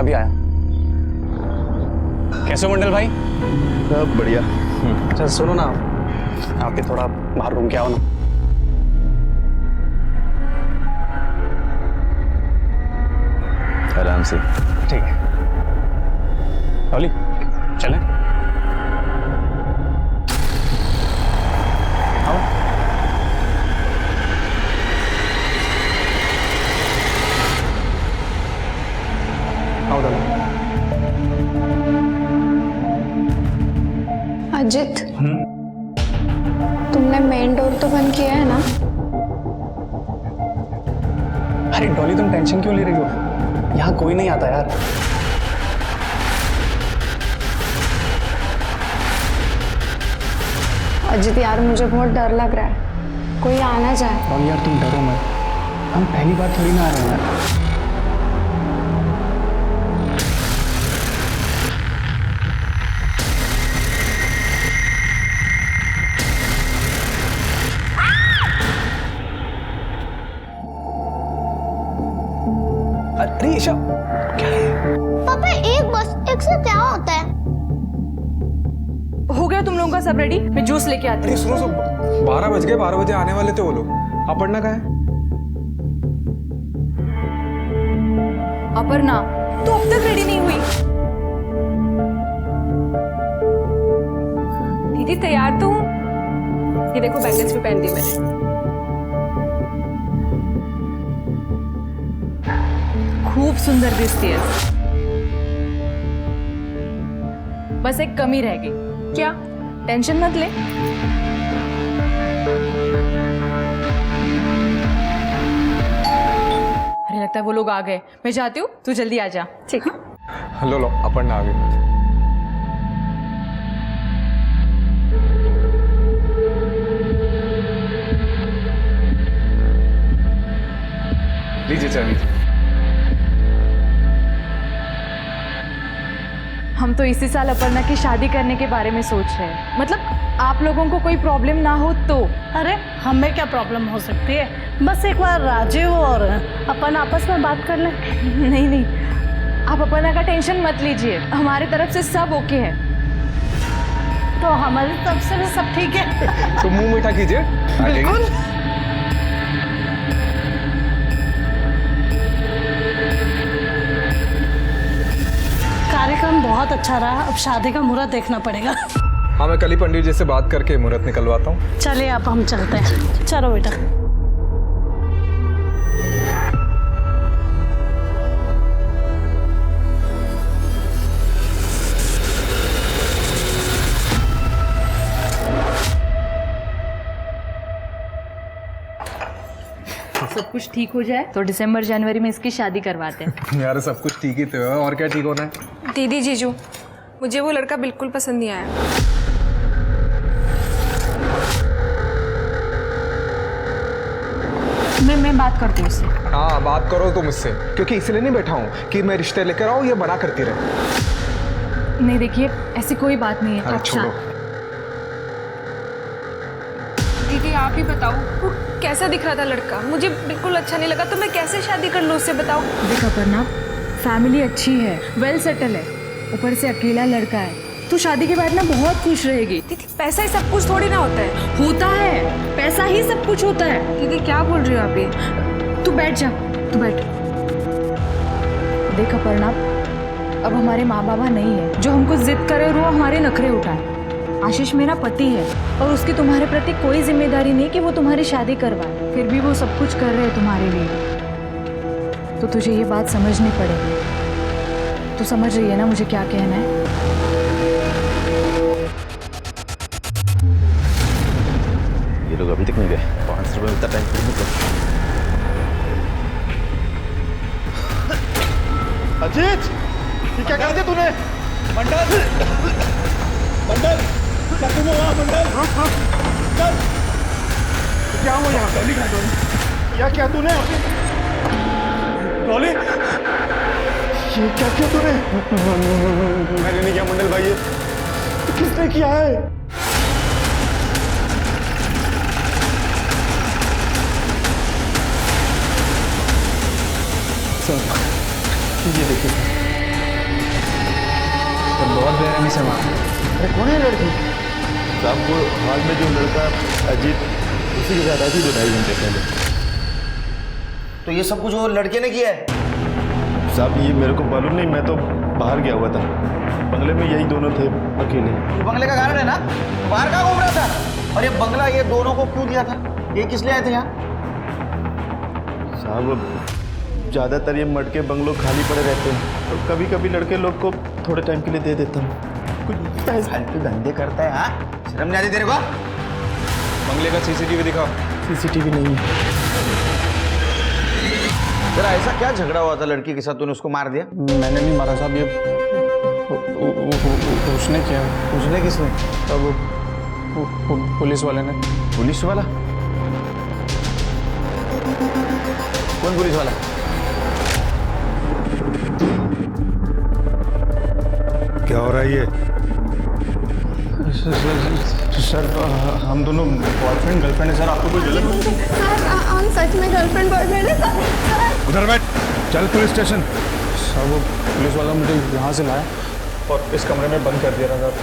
अभी आया। कैसे हो मंडल भाई? सब बढ़िया। अच्छा सुनो ना, आप भी थोड़ा बाहर घूम के आओ ना। आराम से। ठीक है डॉली, चलें? आओ। आओ डॉली। अजित, तुमने मेन डोर तो बंद किया है ना? अरे डॉली तुम टेंशन क्यों ले रही हो? यहाँ कोई नहीं आता यार। अजित यार, मुझे बहुत डर लग रहा है, कोई आना जाए। डॉली यार तुम डरो मत, हम पहली बार थोड़ी ना आ रहे हैं यार। अरे ईशा, क्या है? पापा एक से क्या होता है? हो गया तुम लोगों का सब रेडी? मैं जूस लेके आती हूँ। सुनो 12 बज गए, 12 बजे आने वाले थे वो लोग। अपर्णा कहाँ है? अपर्णा तो अब तक रेडी नहीं हुई। दीदी तैयार तो हूँ, ये देखो बैंगल्स भी पहन दी मैंने। खूब सुंदर दिखती है, बस एक कमी रह गई। क्या? टेंशन मत ले। अरे लगता है वो लोग आ गए, मैं जाती हूँ, तू जल्दी आ जा। ठीक है। लो अपर्णा आ गई। लीजिए चाबी। हम तो इसी साल अपर्णा की शादी करने के बारे में सोच रहे हैं। मतलब आप लोगों को कोई प्रॉब्लम ना हो तो। अरे हमें क्या प्रॉब्लम हो सकती है, बस एक बार राजीव और अपन आपस में बात कर लें। नहीं, आप अपर्णा का टेंशन मत लीजिए, हमारे तरफ से सब ओके है। तो हमारी तरफ से भी सब ठीक है। तो मुंह मीठा कीजिए। बिल्कुल। कार्यक्रम बहुत अच्छा रहा, अब शादी का मुहूर्त देखना पड़ेगा। हाँ मैं कल ही पंडित जी से बात करके मुहूर्त निकलवाता हूँ। चलिए अब हम चलते हैं। चलो बेटा। सब कुछ ठीक हो जाए तो दिसंबर जनवरी में इसकी शादी करवाते हैं। यार सब कुछ ठीक ही तो है, और क्या ठीक होना है? दीदी जीजू, मुझे वो लड़का बिल्कुल पसंद नहीं आया। मैं बात करती हूँ उससे। हाँ बात करो तुम मुझसे, क्योंकि इसलिए नहीं बैठा हूँ कि मैं रिश्ते लेकर आऊँ ये बना करती रहे। नहीं देखिए, ऐसी कोई बात नहीं है। अरे आप छोड़ो। दीदी आप ही बताओ, वो कैसा दिख रहा था लड़का? मुझे बिल्कुल अच्छा नहीं लगा, तो मैं कैसे शादी कर लूँ उससे, बताओ। देख अपर्णा, फैमिली अच्छी है, वेल सेटल है, ऊपर से अकेला लड़का है, तू शादी के बाद ना बहुत खुश रहेगी। दीदी पैसा ही सब कुछ थोड़ी ना होता है। होता है, पैसा ही सब कुछ होता है। दीदी क्या बोल रही हो आप ये? तू बैठ जा, तू बैठ। देख अपर्णा, अब हमारे माँ बाबा नहीं है जो हमको जिद करे और वो हमारे नखरे उठाए। आशीष मेरा पति है और उसकी तुम्हारे प्रति कोई जिम्मेदारी नहीं कि वो तुम्हारी शादी करवाए, फिर भी वो सब कुछ कर रहे हैं तुम्हारे लिए। तो तुझे ये बात समझनी पड़ेगी। तू समझ रही है ना मुझे क्या कहना है? ये लोग अभी तक नहीं गए। 5 रुपए इतना टाइम अजीत, ये क्या कर दिया तूने? मंडल, मंडल, क्या तुम हो वहाँ? मंडल, मंडल, क्या हुआ यहाँ? डॉली कहाँ? डॉली, क्या तूने? डॉली, ये क्या किया तूने? मैंने नहीं किया मंडल भाई, ये किसने किया है? सर, ये देखिए बहुत बेरहमी से मारा। अरे कौन है लड़की? साहब वो हाल में जो लड़का अजीत, उसी के साथ आई थी 2-2.5 घंटे पहले। तो ये सब कुछ वो लड़के ने किया है? साहब ये मेरे को मालूम नहीं, मैं तो बाहर गया हुआ था, बंगले में यही दोनों थे अकेले। ये बंगले का कारण है ना? बाहर कहाँ घूम रहा था? और ये बंगला ये दोनों को क्यों दिया था? ये किस लिए आए थे यहाँ? साहब ज़्यादातर ये मटके बंगलों खाली पड़े रहते हैं, तो कभी कभी लड़के लोग को थोड़े टाइम के लिए दे देता हूँ। कुछ फालतू धंधे करता है, हाँ? शर्म नहीं आती तेरे को? बंगले का सीसीटीवी दिखाओ। सीसीटीवी नहीं है। तेरा ऐसा क्या झगड़ा हुआ था लड़की के साथ, तूने उसको मार दिया? मैंने नहीं मारा साहब, ये उसने किया। उसने किसने? अब पुलिस वाले ने। पुलिस वाला? कौन पुलिस वाला? क्या हो रहा है ये? सर हम दोनों बॉयफ्रेंड गर्लफ्रेंड है सर, आपको कोई गलत? सर हम सच में गर्लफ्रेंड बॉयफ्रेंड है सर। उधर बैठ, चल पुलिस स्टेशन। सर वो पुलिस वाला मुझे यहाँ से लाया और इस कमरे में बंद कर दिया था सर।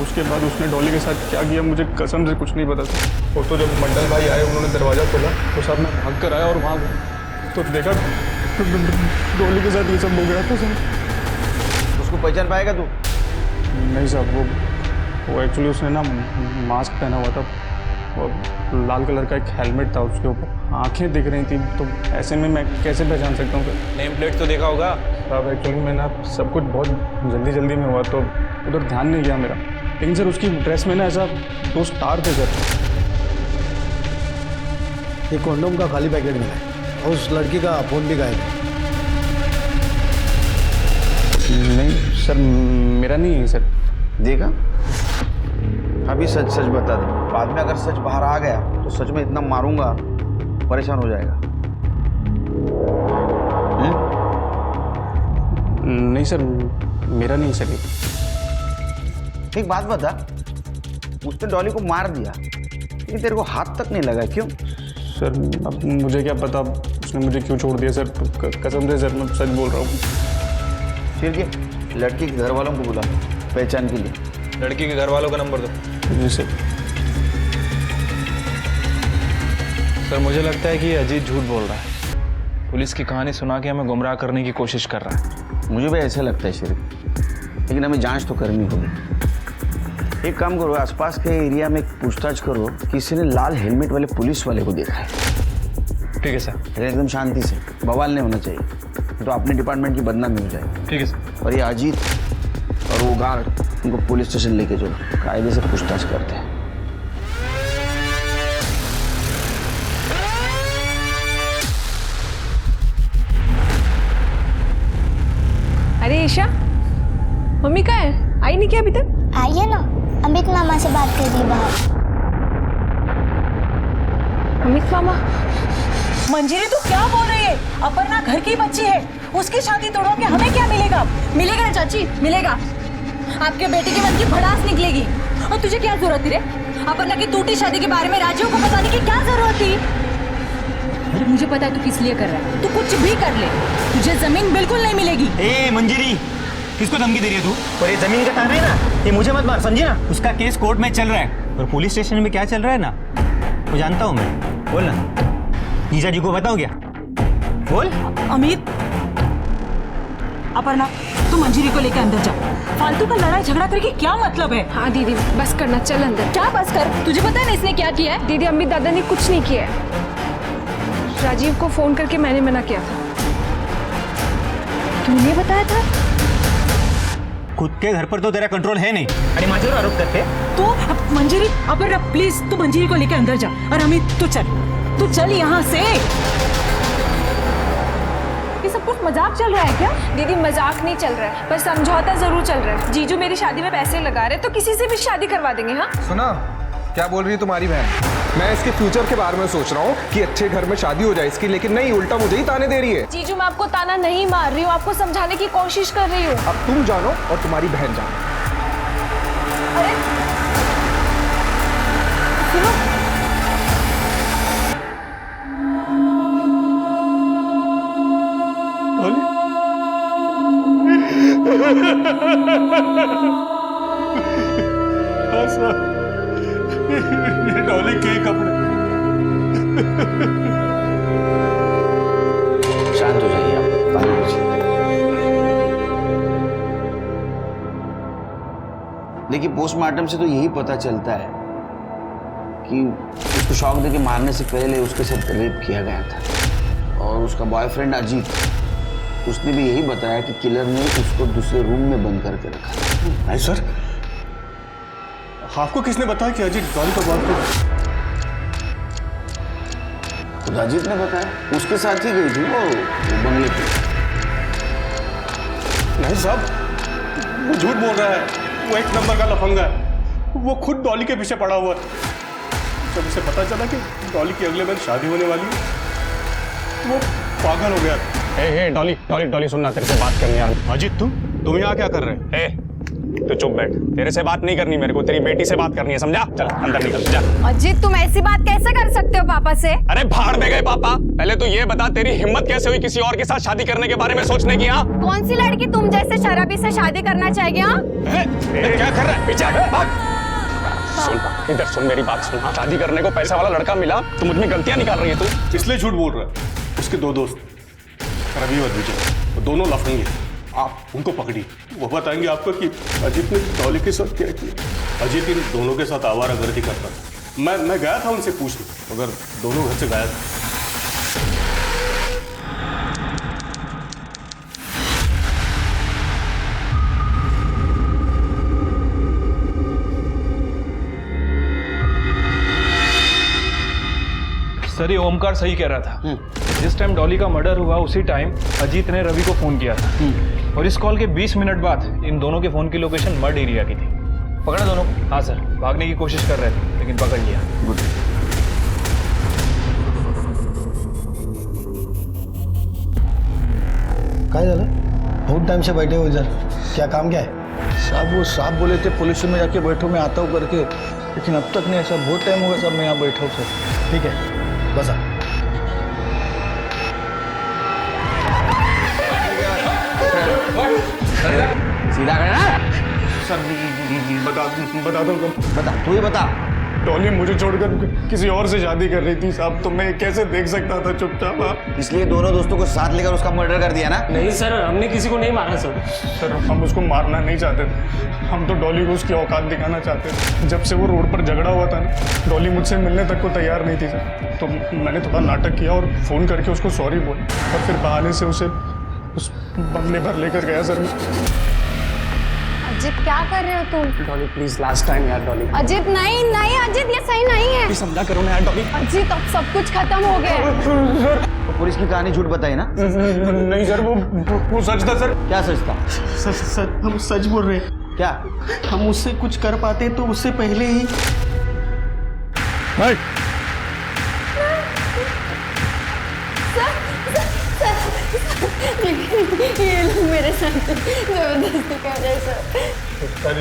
उसके बाद उसने डॉली के साथ क्या किया मुझे कसम से कुछ नहीं पता था। वो तो जब मंडल भाई आए उन्होंने दरवाज़ा खोला तो साहब मैं भाग कर आया और वहाँ तो देखा डॉली के साथ ये सब हो गया था सर। उसको पहचान पाएगा तू? नहीं साहब वो एक्चुअली उसने ना मास्क पहना हुआ था और लाल कलर का एक हेलमेट था, उसके ऊपर आंखें दिख रही थी, तो ऐसे में मैं कैसे पहचान सकता हूँ? नेम प्लेट तो देखा होगा साहब। एक्चुअली मैं ना सब कुछ बहुत जल्दी में हुआ तो उधर ध्यान नहीं गया मेरा, लेकिन सर उसकी ड्रेस में ना ऐसा 2 स्टार थे सर। ये कॉन्डोम का खाली पैकेट मिला है और उस लड़की का फोन भी गायब है। नहीं सर मेरा नहीं है सर। देखा? अभी सच सच बता दे, बाद में अगर सच बाहर आ गया तो सच में इतना मारूंगा परेशान हो जाएगा। नहीं सर मेरा नहीं सर। एक बात बता, उसने डॉली को मार दिया लेकिन तेरे को हाथ तक नहीं लगा, क्यों? सर अब मुझे क्या पता उसने मुझे क्यों छोड़ दिया सर, कसम से सर मैं सच बोल रहा हूँ। फिर क्या, लड़की के घर वालों को बुला पहचान के लिए। लड़की के घर वालों का नंबर दो। जी सर। सर मुझे लगता है कि अजीत झूठ बोल रहा है, पुलिस की कहानी सुना के हमें गुमराह करने की कोशिश कर रहा है। मुझे भी ऐसा लगता है शरीफ, लेकिन हमें जांच तो करनी होगी। एक काम करो, आसपास के एरिया में पूछताछ करो, किसी ने लाल हेलमेट वाले पुलिस वाले को देखा है। ठीक है सर। लेकिन एकदम शांति से, बवाल नहीं होना चाहिए, तो अपने डिपार्टमेंट की बदनामी हो जाएगी। ठीक है सर। और ये अजीत और वो गार्ड, उनको पुलिस स्टेशन लेके चलो, कायदे से पूछताछ करते हैं। अरे ईशा, मम्मी कहाँ है? आई नहीं क्या अभी तक? आई है ना, अमित मामा से बात कर रही बाहर। अमित मामा? मंजिरी तू क्या बोल रही है? अपर्णा घर की बच्ची है, उसकी शादी तोड़वा के हमें क्या मिलेगा? मिलेगा ना चाची, मिलेगा। आपके बेटे के मन की भड़ास निकलेगी। और तुझे क्या जरूरत थी रे? अपर्णा की टूटी शादी के बारे में राजीव को बताने की क्या जरूरत थी? अरे मुझे पता है तू किस लिए कर रहा है, तू कुछ भी कर ले, तुझे जमीन बिल्कुल नहीं मिलेगी। ए मंजिरी, किसको धमकी दे रही है तू? और ये जमीन का तार है ना, ये मुझे मत मार, समझे ना? उसका केस कोर्ट में चल रहा है और पुलिस स्टेशन में क्या चल रहा है ना, वो जानता हूँ मैं। बोल ना, जीजा जी को बताओ क्या? बोल। अमित, अपर्णा तू मंजिरी को लेकर अंदर जा, फालतू का लड़ाई झगड़ा करके क्या मतलब है? हाँ दीदी बस करना, चल अंदर। क्या बस कर? तुझे पता है ना इसने क्या किया है? दीदी अमित दादा ने कुछ नहीं किया है, राजीव को फोन करके मैंने मना किया था। तूने बताया था? खुद के घर पर तो तेरा कंट्रोल है नहीं, अरे माँ जरूर आरोप करते। तू मंजिरी, अपर्णा प्लीज तू मंजिरी को लेकर अंदर जा, और अमित तू चल यहाँ से। ये सब कुछ मजाक चल रहा है क्या? दीदी मजाक नहीं चल रहा है, बस समझौता जरूर चल रहा है। जीजू मेरी शादी में पैसे लगा रहे तो किसी से भी शादी करवा देंगे। हाँ सुना क्या बोल रही है तुम्हारी बहन? मैं इसके फ्यूचर के बारे में सोच रहा हूँ कि अच्छे घर में शादी हो जाए इसकी, लेकिन नहीं, उल्टा मुझे ही ताने दे रही है। जीजू मैं आपको ताना नहीं मार रही हूँ, आपको समझाने की कोशिश कर रही हूँ। अब तुम जानो और तुम्हारी बहन जानो। अरे सुनो, हाँ सर, ये डॉली के कपड़े। शांत हो जाइए आप, पानी पीजिए। देखिए, पोस्टमार्टम से तो यही पता चलता है कि उसको शॉक देके मारने से पहले उसके साथ रेप किया गया था। और उसका बॉयफ्रेंड अजीत, उसने भी यही बताया कि किलर ने उसको दूसरे रूम में बंद करके रखा। नहीं सर, आपको किसने बताया कि अजीत डॉली का बॉयफ्रेंड? खुद अजीत ने बताया, उसके साथ ही गई थी वो बंगले पे। नहीं साहब, वो झूठ बोल रहा है। वो एक नंबर का लफंगा है। वो खुद डॉली के पीछे पड़ा हुआ है। जब उसे पता चला कि डॉली की अगले बार शादी होने वाली है, वो पागल हो गया। ए डॉली डॉली डॉली, सुनना, तेरे से बात करनी है। अजीत, तुम यहाँ क्या कर रहे हैं? तो चुप बैठ, तेरे से बात नहीं करनी मेरे को, तेरी बेटी से बात करनी है, समझा? चल अंदर निकल जा। अजीत, तुम ऐसी बात कैसे कर सकते हो पापा से? अरे भाड़ में गए पापा, पहले तो ये बता तेरी हिम्मत कैसे हुई किसी और के साथ शादी करने के बारे में सोचने की? हाँ, कौन सी लड़की तुम जैसे शराबी से शादी करना चाहेगी? हाँ, क्या कर रहा है? पीछे सुन, इधर सुन, मेरी बात सुन। शादी करने को पैसा वाला लड़का मिला तो मुझ में गलतियां निकाल रही है तू। इसलिए झूठ बोल रहा है। उसके दो दोस्त रवि और विजय, वो दोनों लफंगे। आप उनको पकड़ी, वो बताएंगे आपको कि अजीत ने डॉली के साथ क्या किया। अजीत इन दोनों के साथ आवारागर्दी करता था। मैं गया था उनसे पूछने, मगर दोनों घर से गायब थे। सर, ये ओमकार सही कह रहा था। जिस टाइम डॉली का मर्डर हुआ उसी टाइम अजीत ने रवि को फोन किया था। और इस कॉल के 20 मिनट बाद इन दोनों के फोन की लोकेशन मर्ड एरिया की थी। पकड़ा दोनों? हाँ सर, भागने की कोशिश कर रहे थे लेकिन पकड़ लिया। गुड। क्या झालं? बहुत टाइम से बैठे हो इधर, क्या काम क्या है? साहब, वो साहब बोले थे पुलिस में जाके बैठो, मैं आता हूँ करके, लेकिन अब तक नहीं। ऐसा बहुत टाइम होगा साहब, मैं यहाँ बैठा हूँ सर। ठीक है, बस आ। सीधा करना सर, बता दो, बता, तू ही बता। डॉली मुझे छोड़कर किसी और से शादी कर रही थी साहब, तो मैं कैसे देख सकता था चुपचाप? इसलिए दोनों दोस्तों को साथ लेकर उसका मर्डर कर दिया ना? नहीं सर, हमने किसी को नहीं मारा सर। सर, हम उसको मारना नहीं चाहते थे, हम तो डॉली को उसकी औकात दिखाना चाहते थे। जब से वो रोड पर झगड़ा हुआ था ना, डॉली मुझसे मिलने तक को तैयार नहीं थी सर। तो मैंने थोड़ा नाटक किया और फ़ोन करके उसको सॉरी बोला, और फिर बहाने से उसे उस बंगले भर लेकर गया सर। अजीत, क्या कर रहे हो तुम? डॉली प्लीज, लास्ट टाइम यार डॉली। अजीत, नहीं नहीं अजीत, ये सही नहीं है। समझा करो ना यार डॉली। अजीत, अब सब कुछ खत्म हो गया है। तो पुलिस की कहानी झूठ बताई ना? नहीं सर, वो सच था सर। क्या सच था? सर, हम सच बोल रहे हैं। क्या? हम उससे कुछ कर पाते तो उससे पहले ही। ये लोग मेरे साथ जबरदस्ती कर रहे हैं सर।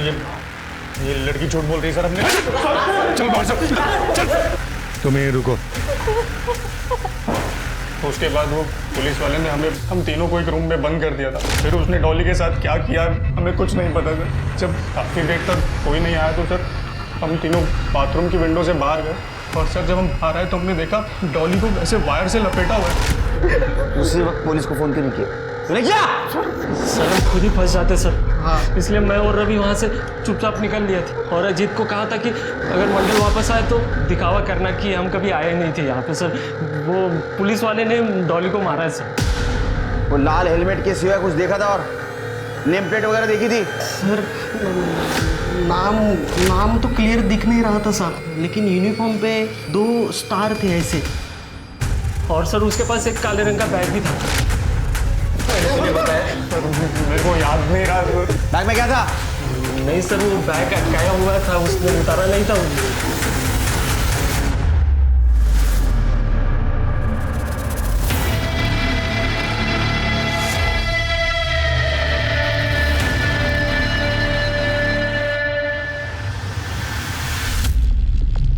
ये लड़की झूठ बोल रही है सर। हमने चल बाहर चल। तुम यहीं रुको। तो उसके बाद वो पुलिस वाले ने हम तीनों को एक रूम में बंद कर दिया था। फिर उसने डॉली के साथ क्या किया हमें कुछ नहीं पता सर। जब काफ़ी देर तक कोई नहीं आया तो सर हम तीनों बाथरूम की विंडो से बाहर गए, और सर जब हम बाहर आए तो हमने देखा डॉली को ऐसे वायर से लपेटा हुआ है। उसी वक्त पुलिस को फोन क्यों नहीं किया? तूने किया? सर, हम खुद ही फंस जाते सर। हाँ, इसलिए मैं और रवि वहाँ से चुपचाप निकल लिए थे। और अजीत को कहा था कि अगर मंडल वापस आए तो दिखावा करना कि हम कभी आए नहीं थे यहाँ पे सर। वो पुलिस वाले ने डॉली को मारा है सर। वो लाल हेलमेट के सिवा कुछ देखा था? और नेम प्लेट वगैरह देखी थी? सर, नाम तो क्लियर दिख नहीं रहा था साहब, लेकिन यूनिफॉर्म पे 2 स्टार थे ऐसे। और सर उसके पास एक काले रंग का बैग भी था। मेरे को याद नहीं रहा। बैग में क्या था? नहीं सर, वो बैग अटकाया हुआ था, उसने उतारा नहीं था।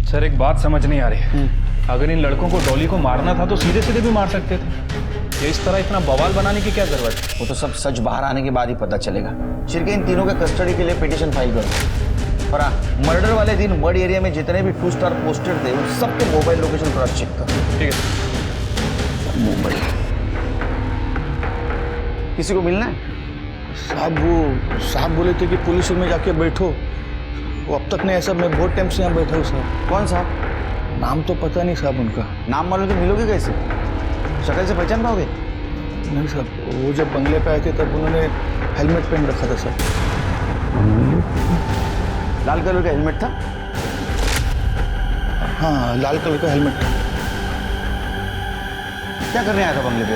सर, एक बात समझ नहीं आ रही। अगर इन लड़कों को डॉली को मारना था तो सीधे सीधे भी मार सकते थे। ये इस तरह इतना बवाल बनाने की क्या जरूरत है? वो तो सब सच बाहर आने के बाद ही पता चलेगा। शिरके, इन तीनों के कस्टडी के लिए पिटीशन फाइल करो। और हाँ, मर्डर वाले दिन मड एरिया में जितने भी 2 स्टार पोस्टेड थे उन सबके मोबाइल लोकेशन क्रॉस चेक करो। ठीक है। मोबाइल किसी को मिलना है? साहब वो साहब बोले थे कि पुलिस में जाके बैठो, वो अब तक नहीं है साहब। मैं बहुत टाइम से यहाँ बैठा हूँ साहब। कौन साहब? नाम तो पता नहीं साहब उनका। नाम मालूम तो मिलोगे कैसे? शक्ल से पहचान पाओगे? नहीं साहब, वो जब बंगले पे आए थे तब उन्होंने हेलमेट पहन रखा था साहब। लाल कलर का हेलमेट था? हाँ, लाल कलर का हेलमेट था। क्या करने आया था बंगले पे?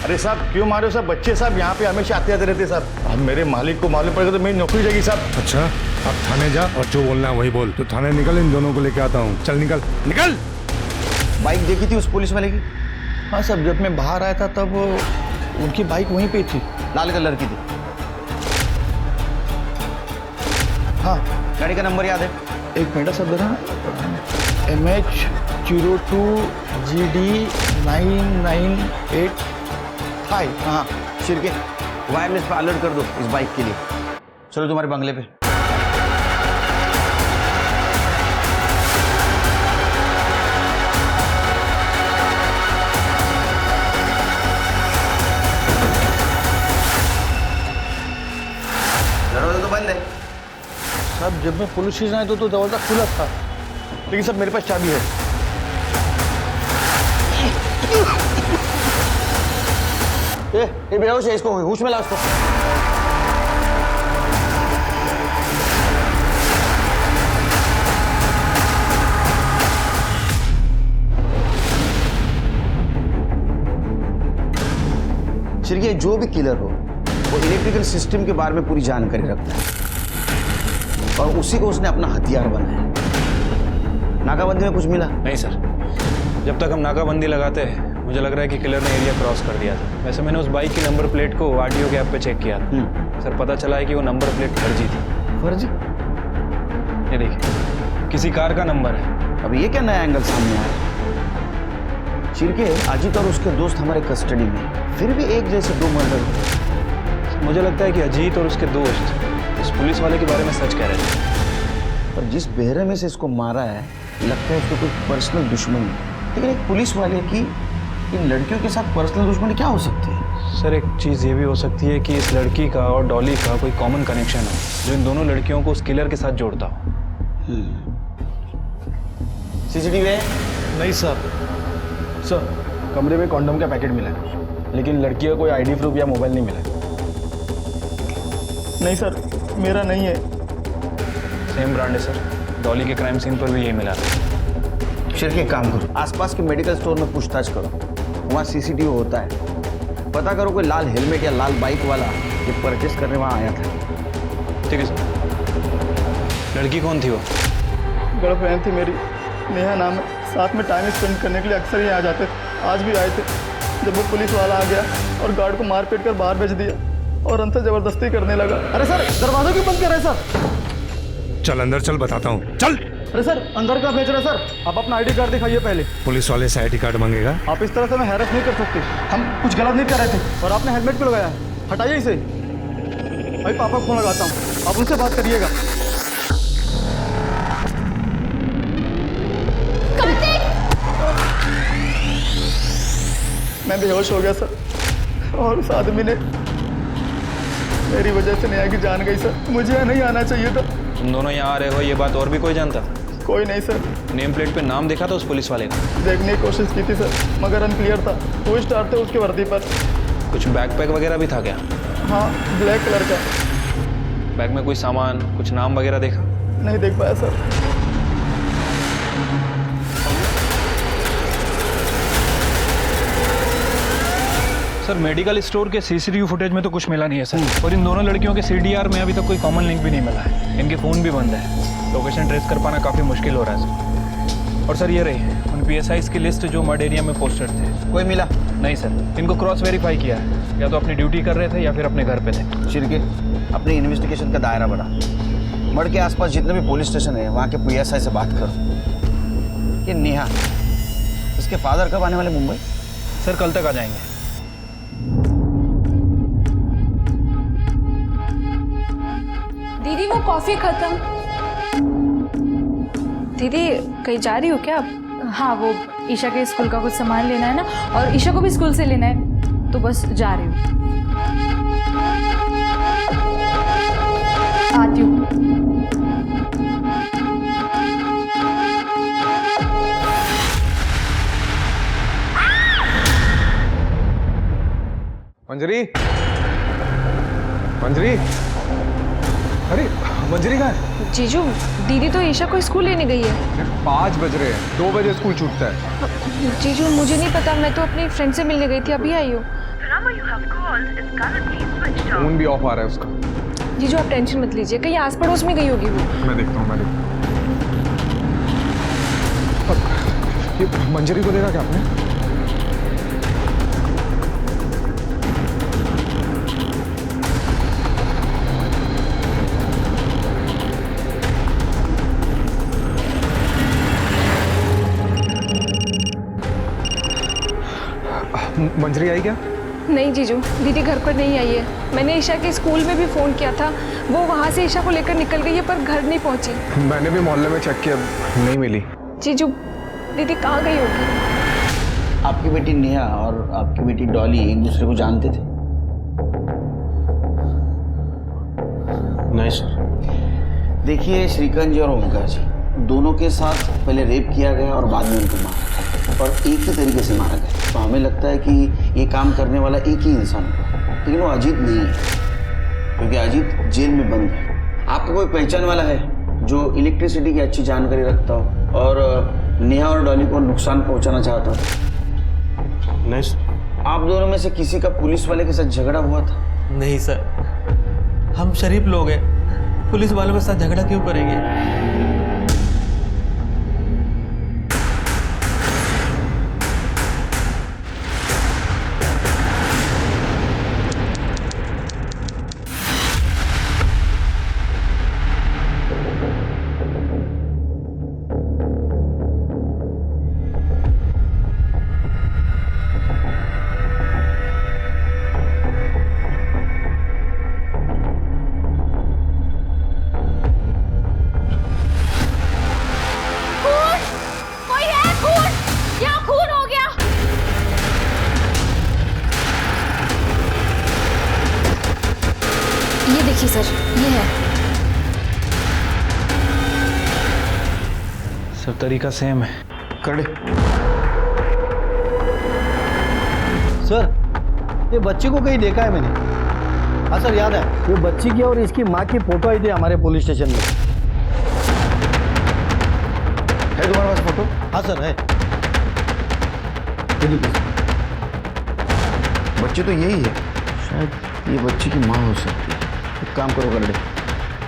अरे साहब क्यों मारे हो साहब? बच्चे साहब यहाँ पे हमेशा आते आते रहते साहब। अब मेरे मालिक को मालूम पड़ेगा तो मेरी नौकरी जाएगी साहब। अच्छा, अब थाने जा और जो बोलना है वही बोल। तो थाने निकल, इन दोनों को लेके आता हूँ। चल निकल निकल। बाइक देखी थी उस पुलिस वाले की? हाँ साहब, जब मैं बाहर आया था तब उनकी बाइक वहीं पे थी। लाल कलर की थी? हाँ। गाड़ी का नंबर याद है? एक मिनट साहब जरा। MH02 GD 998। हाँ। शिरके, वायरलेस पे अलर्ट कर दो इस बाइक के लिए। चलो तुम्हारे बंगले पे। दरवाजा तो बंद है साहब। जब मैं पुलिस स्टेशन आया तो दरवाजा खुला था, लेकिन सब मेरे पास चाबी है। ये बेहोश है, इसको होश में लाओ इसको। शिरके, जो भी किलर हो वो इलेक्ट्रिकल सिस्टम के बारे में पूरी जानकारी रखता है और उसी को उसने अपना हथियार बनाया। नाकाबंदी में कुछ मिला? नहीं सर, जब तक हम नाकाबंदी लगाते हैं मुझे लग रहा है कि किलर ने एरिया क्रॉस कर दिया था। वैसे मैंने उस बाइक की नंबर प्लेट को आरटीओ के ऐप पे चेक किया था। सर पता चला है कि वो नंबर प्लेट फर्जी थी। फर्जी? ये देखिए, किसी कार का नंबर है। अब ये क्या नया एंगल सामने आया? शिरके, अजीत और उसके दोस्त हमारे कस्टडी में, फिर भी एक जैसे 2 मर्डर हुए। मुझे लगता है कि अजीत और उसके दोस्त इस पुलिस वाले के बारे में सच कह रहे थे। और जिस बेहरे में से इसको मारा है लगता है उसको कोई पर्सनल दुश्मनी है। लेकिन एक पुलिस वाले की इन लड़कियों के साथ पर्सनल दुश्मनी क्या हो सकती है? सर एक चीज़ ये भी हो सकती है कि इस लड़की का और डॉली का कोई कॉमन कनेक्शन हो जो इन दोनों लड़कियों को उस किलर के साथ जोड़ता हो। सीसीटीवी है? नहीं सर। सर, कमरे में कॉन्डम का पैकेट मिला है, लेकिन लड़की का कोई आईडी प्रूफ या मोबाइल नहीं मिला। नहीं सर, मेरा नहीं है। सेम ब्रांड है सर, डॉली के क्राइम सीन पर भी यही मिला था। शिरके, काम करो, आसपास के मेडिकल स्टोर में पूछताछ करो, वहाँ सीसीटीवी होता है। पता करो कोई लाल हेलमेट या लाल बाइक वाला ये परचेस करने वहाँ आया था। ठीक है सर। लड़की कौन थी वो? गर्लफ्रेंड थी मेरी, नेहा नाम है। साथ में टाइम स्पेंड करने के लिए अक्सर ही आ जाते थे। आज भी आए थे। जब वो पुलिस वाला आ गया और गार्ड को मार पीट कर बाहर भेज दिया और अंदर जबरदस्ती करने लगा। अरे सर, दरवाजा क्यों बंद कर रहे हैं सर? चल अंदर चल, बताता हूँ। चल। अरे सर, अंदर का भेज रहे सर? आप अपना आईडी कार्ड दिखाइए पहले। पुलिस वाले से आईडी कार्ड मांगेगा? आप इस तरह से हमें हैरेस नहीं कर सकते। हम कुछ गलत नहीं कर रहे थे और आपने हेलमेट क्यों लगाया? हटाइए इसे। भाई पापा को फोन लगाता हूँ, आप उनसे बात करिएगा। मैं बेहोश हो गया सर और उस आदमी ने मेरी वजह से नेहा की जान गई सर। मुझे यहाँ नहीं आना चाहिए था। तुम दोनों यहाँ आ रहे हो ये बात और भी कोई जानता? कोई नहीं सर। नेम प्लेट पे नाम देखा था उस पुलिस वाले का? देखने की कोशिश की थी सर, मगर अनक्लियर था। 2 स्टार थे उसके वर्दी पर। कुछ बैकपैक वगैरह भी था क्या? हाँ, ब्लैक कलर का। बैग में कोई सामान, कुछ नाम वगैरह देखा? नहीं देख पाया सर। सर मेडिकल स्टोर के सीसीटीवी फुटेज में तो कुछ मिला नहीं है सर, और इन दोनों लड़कियों के सीडीआर में अभी तक कोई कॉमन लिंक भी नहीं मिला है। इनके फ़ोन भी बंद है, लोकेशन ट्रेस कर पाना काफ़ी मुश्किल हो रहा है सर। और सर ये रही उन पीएसआईज की लिस्ट जो मर्ड एरिया में पोस्टेड थे। कोई मिला? नहीं सर, इनको क्रॉस वेरीफाई किया है, या तो अपनी ड्यूटी कर रहे थे या फिर अपने घर पे थे। शिरके, अपनी इन्वेस्टिगेशन का दायरा बढ़ा। मर्ड के आसपास जितने भी पुलिस स्टेशन है वहाँ के पीएसआई से बात करो। ये नेहा, इसके फादर कब आने वाले मुंबई? सर कल तक आ जाएंगे। दीदी वो कॉफी खत्म। दीदी कहीं जा रही हो क्या आप? हाँ, वो ईशा के स्कूल का कुछ सामान लेना है ना, और ईशा को भी स्कूल से लेना है, तो बस जा रही हूँ। आती हूँ। मंजरी, मंजरी, अरे मंजरी कहाँ है? जीजू दीदी तो ईशा को स्कूल लेने गई है। 5 बज रहे हैं, 2 बजे स्कूल छूटता है। जीजू मुझे नहीं पता, मैं तो अपनी फ्रेंड से मिलने गई थी, अभी आई हूँ। फोन भी ऑफ आ रहा है उसका। जीजू आप टेंशन मत लीजिए, कहीं आस पड़ोस में गई होगी वो। मैं देखता हूँ, ये मंजरी को देखा क्या आपने? मंजरी आई क्या? नहीं जीजू, दीदी घर पर नहीं आई है। मैंने ईशा के स्कूल में भी फ़ोन किया था, वो वहाँ से ईशा को लेकर निकल गई है, पर घर नहीं पहुँची। मैंने भी मोहल्ले में चेक किया, नहीं मिली। जीजू दीदी कहाँ गई होगी? आपकी बेटी नेहा और आपकी बेटी डॉली एक दूसरे को जानते थे? नहीं सर। देखिए श्रीकांत जी और ओमकार जी दोनों के साथ पहले रेप किया गया और बाद में उनको मारा, और एक ही तरीके से मारा गया। तो हमें लगता है कि ये काम करने वाला एक ही इंसान होगा, लेकिन वो अजीत नहीं है, क्योंकि अजीत जेल में बंद है। आपका कोई पहचान वाला है जो इलेक्ट्रिसिटी की अच्छी जानकारी रखता हो और नेहा और डॉली को नुकसान पहुंचाना चाहता हो? नहीं सर। आप दोनों में से किसी का पुलिस वाले के साथ झगड़ा हुआ था? नहीं सर, हम शरीफ लोग हैं, पुलिस वालों के साथ झगड़ा क्यों करेंगे? ये देखिए सर, ये है। सब तरीका सेम है। खड़े। सर, ये बच्ची को कहीं देखा है मैंने। हाँ सर, याद है, ये बच्ची की और इसकी माँ की फोटो आई थी हमारे पुलिस स्टेशन में। है तुम्हारे पास फोटो? हाँ सर, है। बच्ची तो यही है, शायद ये बच्ची की माँ हो सकती है। एक काम करो गरडे,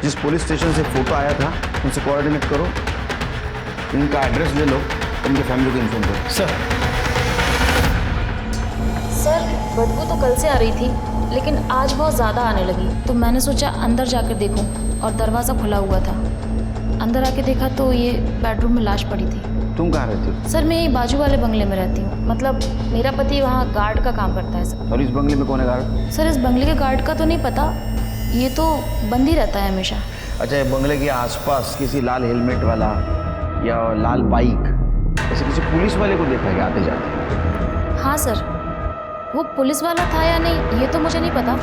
जिस पुलिस स्टेशन से फोटो आया था उनसे कोऑर्डिनेट करो, उनका एड्रेस ले लो, उनके फैमिली को इन्फॉर्म करो। सर बदबू तो कल से आ रही थी, लेकिन आज बहुत ज़्यादा आने लगी, तो मैंने सोचा अंदर जाकर देखूं, और दरवाज़ा खुला हुआ था। अंदर आके देखा तो ये बेडरूम में लाश पड़ी थी। तुम कहाँ रहती हो? सर मैं यही बाजू वाले बंगले में रहती हूँ, मतलब मेरा पति वहाँ गार्ड का काम करता है सर। और इस बंगले में कौन है गार्ड? सर इस बंगले के गार्ड का तो नहीं पता, ये तो बंद ही रहता है हमेशा। अच्छा, ये बंगले के आसपास किसी लाल हेलमेट वाला या लाल बाइक ऐसे किसी पुलिस वाले को देखा है आते जाते? हाँ सर, वो पुलिस वाला था या नहीं ये तो मुझे नहीं पता,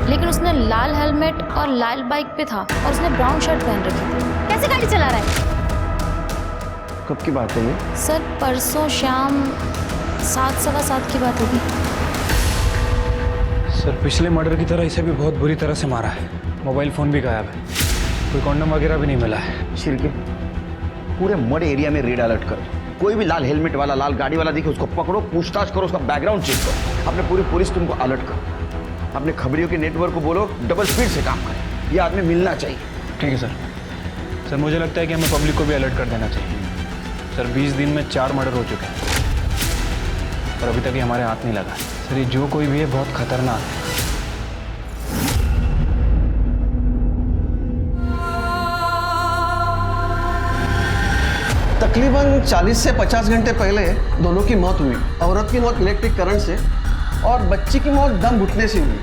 लेकिन उसने लाल हेलमेट और लाल बाइक पे था, और उसने ब्राउन शर्ट पहन रखी थी। कैसे गाड़ी चला रहा है? कब की बात है ये? सर परसों शाम 7 सवा 7 की बात होगी। सर पिछले मर्डर की तरह इसे भी बहुत बुरी तरह से मारा है। मोबाइल फ़ोन भी गायब है, कोई कॉन्डम वगैरह भी नहीं मिला है। शिरके, पूरे मड एरिया में रेड अलर्ट करो, कोई भी लाल हेलमेट वाला लाल गाड़ी वाला दिखे उसको पकड़ो, पूछताछ करो, उसका बैकग्राउंड चेक करो, अपने पूरी पुलिस टीम को अलर्ट करो, अपने खबरियों के नेटवर्क को बोलो डबल स्पीड से काम करें, ये आदमी मिलना चाहिए। ठीक है सर। सर मुझे लगता है कि हमें पब्लिक को भी अलर्ट कर देना चाहिए। सर 20 दिन में 4 मर्डर हो चुके हैं, और अभी तक ये हमारे हाथ नहीं लगा। सर ये जो कोई भी है बहुत खतरनाक है। तकरीबन 40 से 50 घंटे पहले दोनों की मौत हुई। औरत की मौत इलेक्ट्रिक करंट से और बच्ची की मौत दम घुटने से हुई।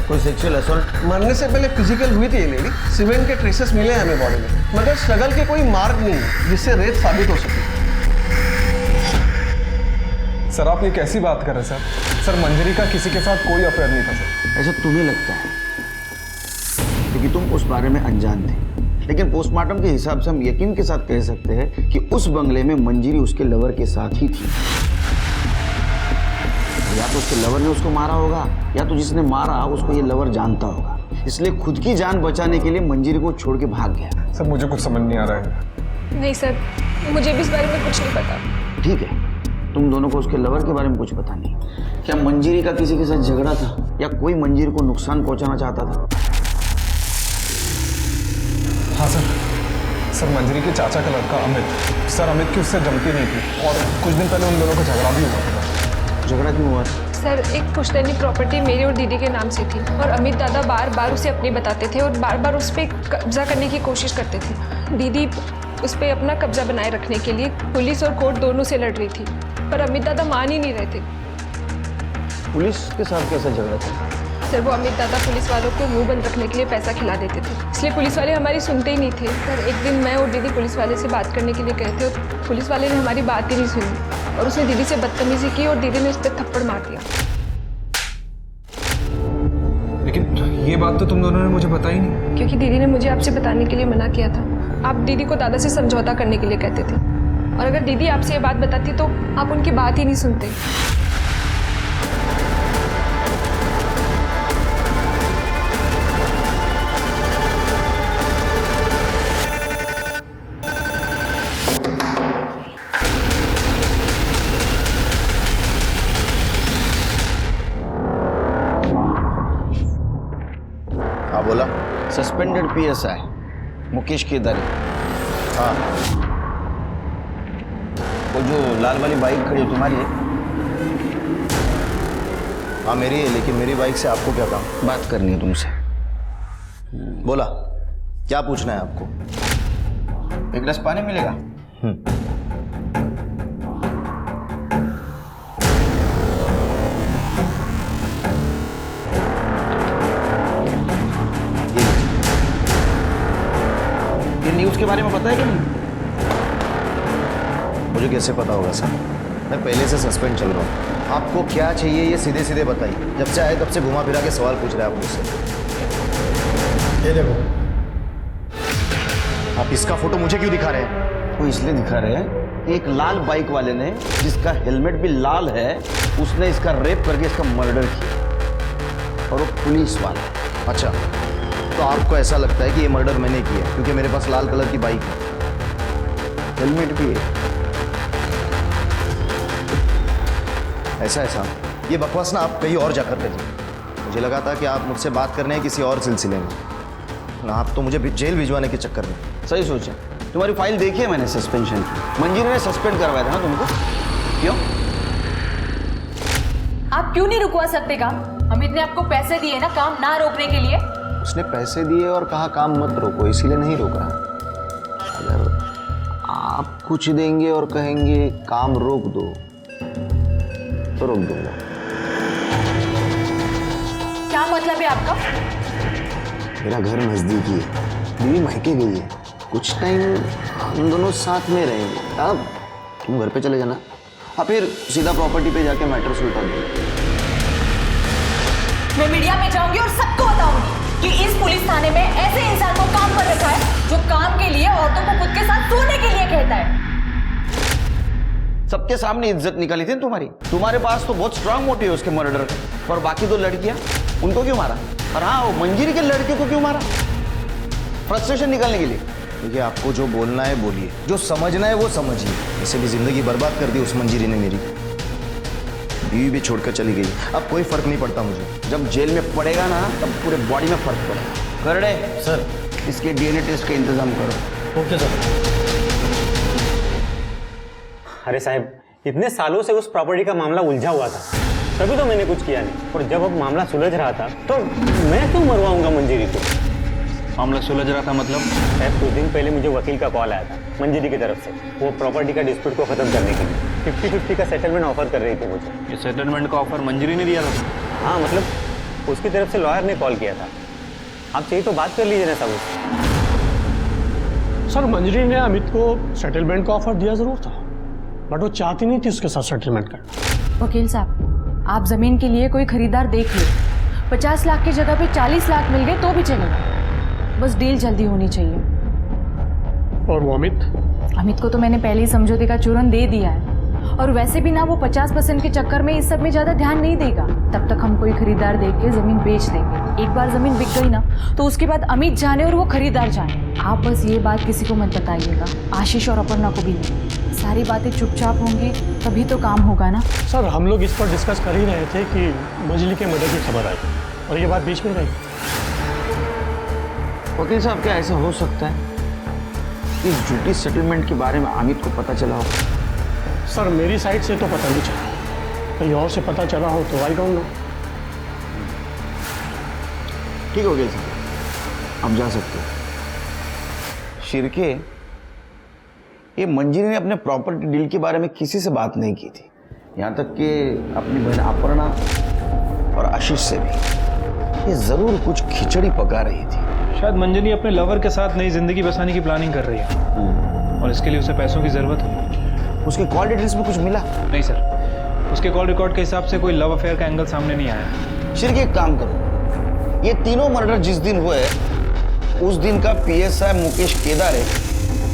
कोई सेक्सुअल असॉल्ट? मरने से पहले फिजिकल हुई थी ये लेडी। सीमेंट के ट्रेसेस मिले हैं हमें बॉडी में, मगर स्ट्रगल के कोई मार्ग नहीं है जिससे रेप साबित हो सके। सर आप ये कैसी बात कर रहे हैं सर? सर मंजरी का किसी के साथ कोई अफेयर नहीं था सर। ऐसा तुम्हें लगता है क्योंकि तुम उस बारे में अनजान थे, लेकिन पोस्टमार्टम के हिसाब से हम यकीन के साथ कह सकते हैं कि उस बंगले में मंजरी उसके लवर के साथ ही थी। या तो उसके लवर ने उसको मारा होगा या तो जिसने मारा उसको ये लवर जानता होगा, इसलिए खुद की जान बचाने के लिए मंजरी को छोड़ के भाग गया। सर मुझे कुछ समझ नहीं आ रहा है। नहीं सर, मुझे भी इस बारे में कुछ नहीं पता। ठीक है, तुम दोनों को उसके लवर के बारे में कुछ पता नहीं। क्या मंजरी का किसी के साथ झगड़ा था या कोई मंजरी को नुकसान पहुंचाना चाहता था? हाँ सर मंजरी के चाचा का लड़का अमित, सर अमित की उससे जमती नहीं थी और कुछ दिन पहले उन दोनों का झगड़ा भी हुआ था। झगड़ा क्यों हुआ? सर एक पुश्तैनी प्रॉपर्टी मेरे और दीदी के नाम से थी और अमित दादा बार बार उसे अपनी बताते थे और बार बार उस पर कब्जा करने की कोशिश करते थे। दीदी उस पर अपना कब्जा बनाए रखने के लिए पुलिस और कोर्ट दोनों से लड़ रही थी, पर अमित दादा मान ही नहीं रहे थे। पुलिस के साथ कैसा झगड़ा था? सर वो अमित दादा पुलिस वालों को मुंह बंद रखने के लिए पैसा खिला देते थे, इसलिए पुलिस वाले हमारी सुनते ही नहीं थे। सर एक दिन मैं और दीदी पुलिस वाले से बात करने के लिए गए थे और पुलिस वाले ने हमारी बात ही नहीं सुनी और उसने दीदी से बदतमीजी की और दीदी ने उस पर थप्पड़ मार दिया। लेकिन ये बात तो तुम दोनों ने मुझे बताई नहीं। क्योंकि दीदी ने मुझे आपसे बताने के लिए मना किया था। आप दीदी को दादा से समझौता करने के लिए कहते थे और अगर दीदी आपसे ये बात बताती तो आप उनकी बात ही नहीं सुनते। हाँ बोला। Suspended PSI Mukesh Kedari. हाँ वो जो लाल वाली बाइक खड़ी है तुम्हारी है? हाँ मेरी है, लेकिन मेरी बाइक से आपको क्या काम? बात करनी है तुमसे। बोला, क्या पूछना है आपको? एक गिलास पानी मिलेगा? ये न्यूज़ के बारे में पता है कि नहीं? मुझे कैसे पता होगा सर, मैं पहले से सस्पेंड चल रहा हूँ। आपको क्या चाहिए ये सीधे सीधे बताइए। जब से आए तब से घुमा फिरा के सवाल पूछ रहे हैं आप मुझसे। ये देखो, आप इसका फोटो मुझे क्यों दिखा रहे हैं? वो इसलिए दिखा रहे हैं कि एक लाल बाइक वाले ने, जिसका हेलमेट भी लाल है, उसने इसका रेप करके इसका मर्डर किया और वो पुलिस वाला। अच्छा, तो आपको ऐसा लगता है कि ये मर्डर मैंने किया क्योंकि मेरे पास लाल कलर की बाइक है, हेलमेट भी है? ऐसा ऐसा ये बकवास ना आप कहीं और जाकर करिए। मुझे लगा था कि आप मुझसे बात करने हैं किसी और सिलसिले में, ना आप तो मुझे जेल भिजवाने के चक्कर में। सही सोचा। तुम्हारी फाइल देखी है मैंने सस्पेंशन की। मंजरी ने सस्पेंड करवाया था ना तुमको? क्यों? आप क्यों नहीं रुकवा सकते काम? अमित ने आपको पैसे दिए ना काम ना रोकने के लिए। उसने पैसे दिए और कहा काम मत रोको, इसीलिए नहीं रोका। अगर आप कुछ देंगे और कहेंगे काम रोक दो तो रोक दूंगा। क्या मतलब है आपका? मेरा घर नजदीकी है, बीवी मायके गई है, कुछ टाइम हम दोनों साथ में रहेंगे। अब तुम घर पे चले जाना और फिर सीधा प्रॉपर्टी पे जाके मैटर सुलझा दो। मैं मीडिया में जाऊंगी और सबको बताऊंगी कि इस पुलिस थाने में ऐसे इंसान को काम पर रखा है जो काम के लिए औरतों को खुद के साथ सोने के लिए कहता है। सबके सामने इज्जत निकाली थी तुम्हारी। तुम्हारे पास तो बहुत स्ट्रांग मोटिव है उसके मर्डर का। और बाकी दो लड़कियां, उनको क्यों मारा? और हाँ, वो मंजरी के लड़के को क्यों मारा? फ्रस्ट्रेशन निकालने के लिए। देखिए, आपको जो बोलना है बोलिए, जो समझना है वो समझिए। वैसे भी जिंदगी बर्बाद कर दी उस मंजरी ने मेरी। बीवी भी छोड़कर चली गई, अब कोई फर्क नहीं पड़ता मुझे। जब जेल में पड़ेगा ना तब पूरे बॉडी में फर्क पड़ेगा। कर दे सर, इसके डीएनए टेस्ट का इंतजाम करो। Okay sir. अरे साहब, इतने सालों से उस प्रॉपर्टी का मामला उलझा हुआ था, तभी तो मैंने कुछ किया नहीं। और जब अब मामला सुलझ रहा था तो मैं क्यों मरवाऊंगा मंजरी को? मामला सुलझ रहा था मतलब? साहब कुछ दिन पहले मुझे वकील का कॉल आया था मंजिरी की तरफ से, वो प्रॉपर्टी का डिस्प्यूट को खत्म करने के लिए 50-50 का सेटलमेंट ऑफर कर रही थी मुझे। ये सेटलमेंट का ऑफर मंजरी ने दिया था? हाँ मतलब उसकी तरफ से लॉयर ने कॉल किया था। आप चाहिए तो बात कर लीजिए ना साहब उससे। सर मंजरी ने अमित को सेटलमेंट का ऑफर दिया जरूर था, बट वो चाहती नहीं थी उसके साथ सेटलमेंट करना। वकील साहब, आप जमीन के लिए कोई खरीदार देख लो। 50 लाख की जगह पे 40 लाख मिल गए तो भी चलेगा, बस डील जल्दी होनी चाहिए। और वो अमित को तो मैंने पहले ही समझौते का चूरन दे दिया है, और वैसे भी ना वो 50% के चक्कर में इस सब में ज्यादा ध्यान नहीं देगा। तब तक हम कोई खरीदार देख के जमीन बेच देंगे। एक बार जमीन बिक गई ना तो उसके बाद अमित जाने और वो खरीदार जाने। आप बस ये बात किसी को मत बताइएगा, आशीष और अपर्णा को भी नहीं। सारी बातें चुपचाप होंगी तभी तो काम होगा ना। सर हम लोग इस पर डिस्कस कर ही रहे थे कि मंजली के मर्डर की खबर आई और ये बात बीच में रही। वकील साहब, क्या ऐसा हो सकता है कि झूठी सेटलमेंट के बारे में अमित को पता चला हो? सर मेरी साइड से तो पता नहीं चला, कहीं और से पता चला हो तो आई डोंट नो। ठीक है वकील साहब, आप जा सकते हो। शिरके, ये मंजिरी ने अपने प्रॉपर्टी डील के बारे में किसी से बात नहीं की थी, यहाँ तक कि अपनी बहन अपर्णा और आशीष से भी। ये जरूर कुछ खिचड़ी पका रही थी। शायद मंजिरी अपने लवर के साथ नई जिंदगी बसाने की प्लानिंग कर रही है और इसके लिए उसे पैसों की जरूरत है। उसके कॉल डिटेल्स में कुछ मिला? नहीं सर, उसके कॉल रिकॉर्ड के हिसाब से कोई लव अफेयर का एंगल सामने नहीं आया। शिरके, एक काम करो, ये तीनों मर्डर जिस दिन हुए उस दिन का PSI मुकेश केदारे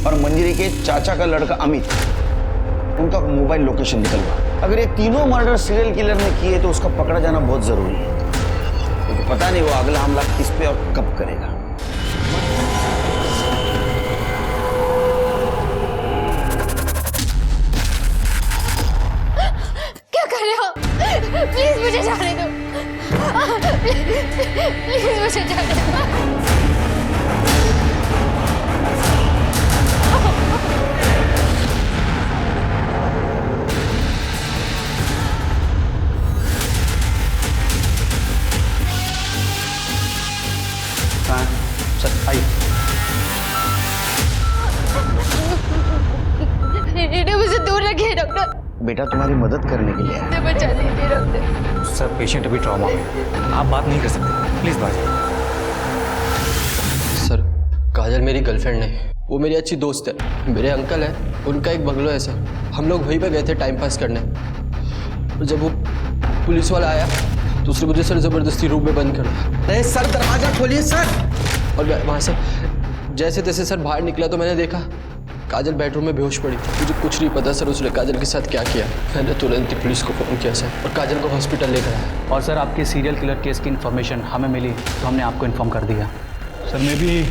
और मंजरी के चाचा का लड़का अमित, उनका मोबाइल लोकेशन निकलवा। अगर ये तीनों मर्डर सीरियल किलर ने किए तो उसका पकड़ा जाना बहुत जरूरी है, क्योंकि पता नहीं वो अगला हमला किस पे और कब करेगा। क्या कर रहे हो? प्लीज मुझे जाने दो। प्लीज मुझे जाने दो। सर आइए। इन्हें मुझे दूर रखिए डॉक्टर। बेटा तुम्हारी मदद करने के लिए मुझे बचा लीजिए डॉक्टर। सर पेशेंट अभी ट्रॉमा में, आप बात नहीं कर सकते, प्लीज बात। सर काजल मेरी गर्लफ्रेंड नहीं, वो मेरी अच्छी दोस्त है। मेरे अंकल है, उनका एक बंगलो है सर, हम लोग वहीं पे गए थे टाइम पास करने। और जब वो पुलिस वाला आया तो उसने मुझे सर ज़बरदस्ती रूम में बंद कर दिया। अरे सर दरवाजा खोलिए सर। और मैं वहाँ से जैसे तैसे सर बाहर निकला तो मैंने देखा काजल बेडरूम में बेहोश पड़ी थी। मुझे कुछ नहीं पता सर उसने काजल के साथ क्या किया। मैंने तुरंत ही पुलिस को फ़ोन किया सर और काजल को हॉस्पिटल लेकर आया। और सर आपके सीरियल किलर केस की इन्फॉर्मेशन हमें मिली तो हमने आपको इन्फॉर्म कर दिया। सर मैं भी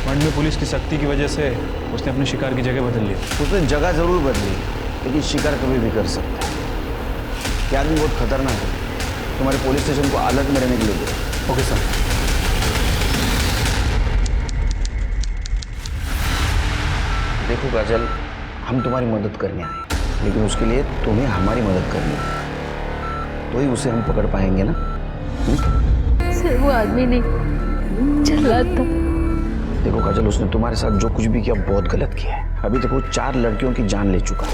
मंड में पुलिस की सख्ती की वजह से उसने अपने शिकार की जगह बदल ली। उसने जगह जरूर बदली, लेकिन शिकार कभी भी कर सकता है। ये आदमी बहुत खतरनाक है, तुम्हारे पुलिस स्टेशन को अलर्ट में रहने के लिए दो। Okay sir. देखो काजल, हम तुम्हारी मदद करने आए, लेकिन उसके लिए तुम्हें हमारी मदद करनी है, तो ही उसे हम पकड़ पाएंगे ना। सर वो आदमी नहीं जल्लाद था। देखो काजल, उसने तुम्हारे साथ जो कुछ भी किया बहुत गलत किया है। अभी तक वो 4 लड़कियों की जान ले चुका है।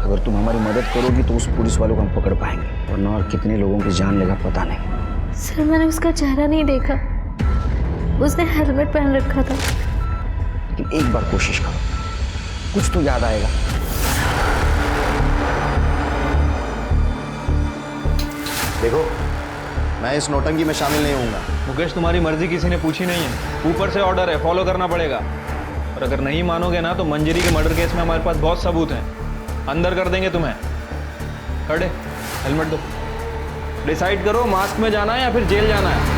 अगर तुम हमारी मदद करोगी तो उस पुलिस वालों को हम पकड़ पाएंगे, वरना और कितने लोगों की जान लेगा पता नहीं। सर मैंने उसका चेहरा नहीं देखा, उसने हेलमेट पहन रखा था। लेकिन एक बार कोशिश करो, कुछ तो याद आएगा। देखो, मैं इस नौटंकी में शामिल नहीं होऊंगा। मुकेश, तुम्हारी मर्जी किसी ने पूछी नहीं है, ऊपर से ऑर्डर है, फॉलो करना पड़ेगा। और अगर नहीं मानोगे ना तो मंजरी के मर्डर केस में हमारे पास बहुत सबूत हैं, अंदर कर देंगे तुम्हें। खड़े, हेलमेट दो। डिसाइड करो, मास्क में जाना है या फिर जेल जाना है।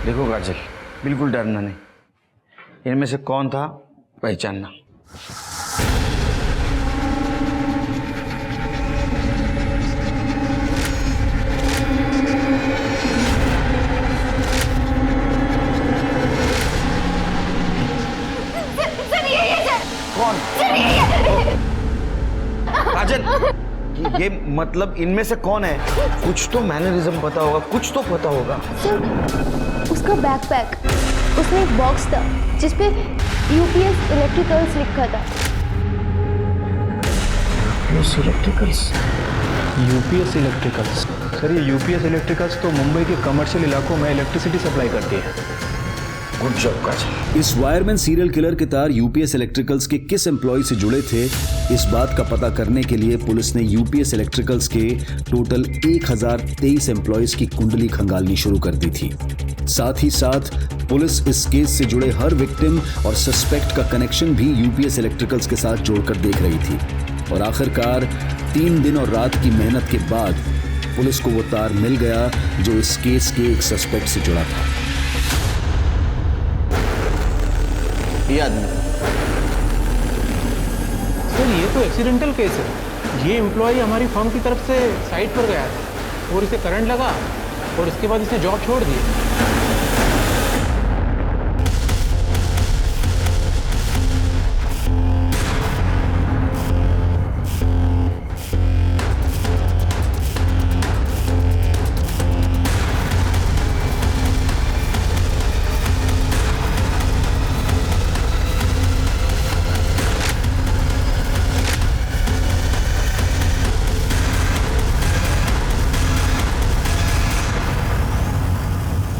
देखो काजल, बिल्कुल डरना नहीं, इनमें से कौन था पहचानना। कौन? काजल, ये मतलब इनमें से कौन है? कुछ तो मैनरिज्म पता होगा, कुछ तो पता होगा। सर उसका बैकपैक, उसमें एक बॉक्स था जिसपे यूपीएस इलेक्ट्रिकल्स लिखा था। UPS electricals? सर ये यूपीएस इलेक्ट्रिकल्स तो मुंबई के कमर्शियल इलाकों में इलेक्ट्रिसिटी सप्लाई करती है। गुड जॉब काजल। इस वायरमैन सीरियल किलर के तार यूपीएस इलेक्ट्रिकल्स के किस एम्प्लॉय से जुड़े थे, इस बात का पता करने के लिए पुलिस ने यूपीएस इलेक्ट्रिकल्स के टोटल 1023 एम्प्लॉयज की कुंडली खंगालनी शुरू कर दी थी। साथ ही साथ पुलिस इस केस से जुड़े हर विक्टिम और सस्पेक्ट का कनेक्शन भी यूपीएस इलेक्ट्रिकल्स के साथ जोड़कर देख रही थी। और आखिरकार 3 दिन और रात की मेहनत के बाद पुलिस को वो तार मिल गया जो इस केस के एक सस्पेक्ट से जुड़ा था। ये आदमी सर ये तो एक्सीडेंटल केस है। ये एम्प्लॉय हमारी फर्म की तरफ से साइट पर गया था और इसे करंट लगा और इसके बाद इसने जॉब छोड़ दी।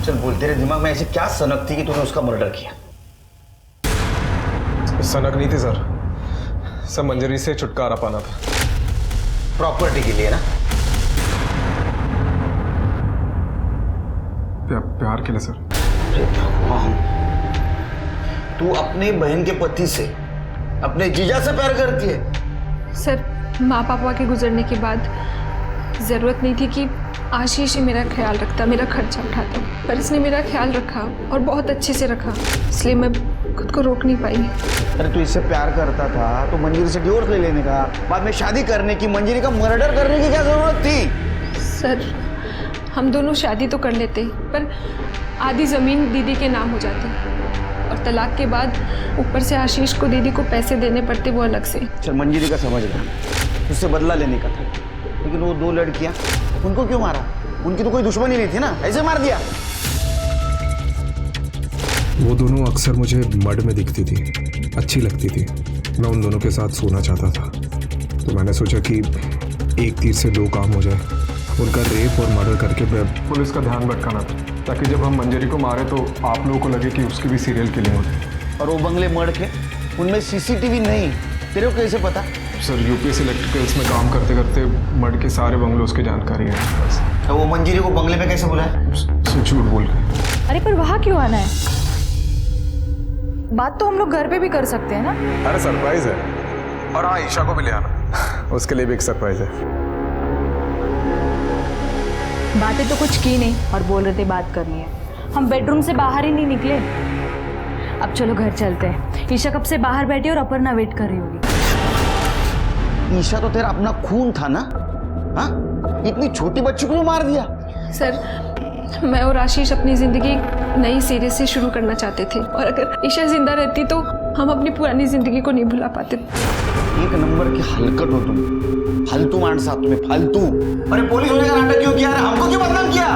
चल बोल, तेरे दिमाग में ऐसी क्या सनक थी कि तूने उसका मर्डर किया? सनक नहीं थी सर, सब मंजरी से छुटकारा पाना था। प्रॉपर्टी के लिए ना? प्यार के लिए सर। अरे भगवान, तू अपने बहन के पति से, अपने जीजा से प्यार करती है? सर माँ पापा के गुजरने के बाद ज़रूरत नहीं थी कि आशीष ही मेरा ख्याल रखता, मेरा खर्चा उठाता, पर इसने मेरा ख्याल रखा और बहुत अच्छे से रखा, इसलिए मैं खुद को रोक नहीं पाई। अरे तू इससे प्यार करता था तो मंजरी से डिवोर्स ले लेने का, बाद में शादी करने की, मंजरी का मर्डर करने की क्या जरूरत थी? सर हम दोनों शादी तो कर लेते, पर आधी ज़मीन दीदी के नाम हो जाती और तलाक के बाद ऊपर से आशीष को दीदी को पैसे देने पड़ते, वो अलग से। चल मंजरी का समझ गया, उससे बदला लेने का था, लेकिन वो 2 लड़कियां, उनको क्यों मारा? उनकी तो कोई दुश्मनी नहीं थी ना, ऐसे मार दिया? वो दोनों अक्सर मुझे मड में दिखती थी, अच्छी लगती थी। मैं उन दोनों के साथ सोना चाहता था, तो मैंने सोचा कि एक तीर से 2 काम हो जाए। उनका रेप और मर्डर करके पुलिस का ध्यान भटकाना था, ताकि जब हम मंजरी को मारे तो आप लोगों को लगे कि उसकी भी सीरियल किलिंग होती। और वो बंगले मर्ड के, उनमें सीसीटीवी नहीं, तेरे को कैसे पता? सर यूपीएस इलेक्ट्रिकल्स में काम करते करते मड के सारे बंगलों की जानकारी है बस। तो वो मंजरी को बंगले में कैसे बुलाया? झूठ बोल के। अरे पर वहाँ क्यों आना है? बात तो हम लोग घर पे भी कर सकते हैं ना। अरे सरप्राइज है, और हाँ ईशा को भी ले आना, उसके लिए भी एक सरप्राइज है। बातें तो कुछ की नहीं और बोल रहे थे बात करनी है। हम बेडरूम से बाहर ही नहीं निकले। अब चलो घर चलते हैं। ईशा कब से बाहर बैठी और अपर्णा वेट कर रही होगी। ईशा तो तेरा अपना खून था ना? हाँ, इतनी छोटी बच्ची को मार दिया? सर मैं और आशीष अपनी ज़िंदगी नई सिरे से शुरू करना चाहते थे, और अगर ईशा जिंदा रहती तो हम अपनी पुरानी ज़िंदगी को नहीं भुला पाते। एक नंबर की हलकट हो तुम, फालतू मानस साथ में, फालतू। अरे पुलिस होने का नाटक क्यों किया? हमको क्यों बदनाम किया?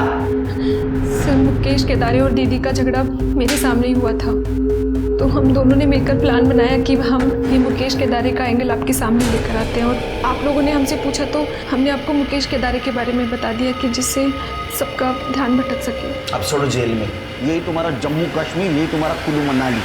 सर मुकेश केदारे और दीदी का झगड़ा मेरे सामने ही हुआ था, तो हम दोनों ने मिलकर प्लान बनाया कि हम ये मुकेश केदारे का एंगल आपके सामने लेकर आते हैं, और आप लोगों ने हमसे पूछा तो हमने आपको मुकेश केदारे के बारे में बता दिया कि जिससे सबका ध्यान भटक सके। अब छोड़ो जेल में, यही तुम्हारा जम्मू कश्मीर, यही तुम्हारा कुल्लू मनाली।